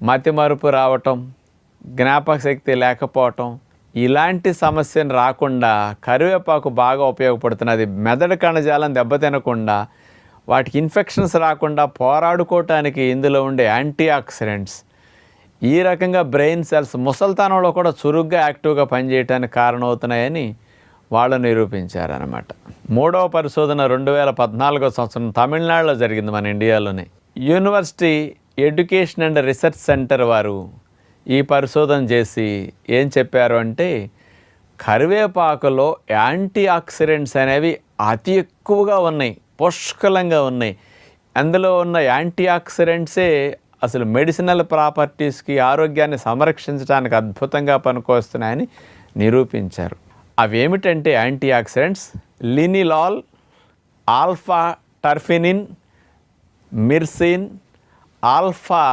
మతిమరుపు రావటం, జ్ఞాపక శక్తి లేకపోవటం, ఇలాంటి సమస్యను రాకుండా కరివేపాకు బాగా ఉపయోగపడుతున్నది. మెదడు కణజాలం దెబ్బతినకుండా, వాటికి ఇన్ఫెక్షన్స్ రాకుండా పోరాడుకోవటానికి ఇందులో ఉండే యాంటీ ఆక్సిడెంట్స్ ఈ రకంగా బ్రెయిన్ సెల్స్ ముసల్తనంలో కూడా చురుగ్గా యాక్టివ్గా పనిచేయడానికి కారణమవుతున్నాయని వాళ్ళు నిరూపించారనమాట. మూడవ పరిశోధన 2014 సంవత్సరం తమిళనాడులో జరిగింది, మన ఇండియాలోనే. University education and research centre వారు ఈ పరిశోధన చేసి ఏం చెప్పారు అంటే, కరివేపాకులో యాంటీ ఆక్సిడెంట్స్ అనేవి అతి ఎక్కువగా ఉన్నాయి, పుష్కలంగా ఉన్నాయి. అందులో ఉన్న యాంటీ ఆక్సిడెంట్సే అసలు మెడిసినల్ ప్రాపర్టీస్కి, ఆరోగ్యాన్ని సంరక్షించడానికి అద్భుతంగా పనికొస్తున్నాయని నిరూపించారు. అవేమిటంటే యాంటీ ఆక్సిడెంట్స్ లినిలాల్, ఆల్ఫా టర్ఫినిన్, మిర్సిన్, ఆల్ఫా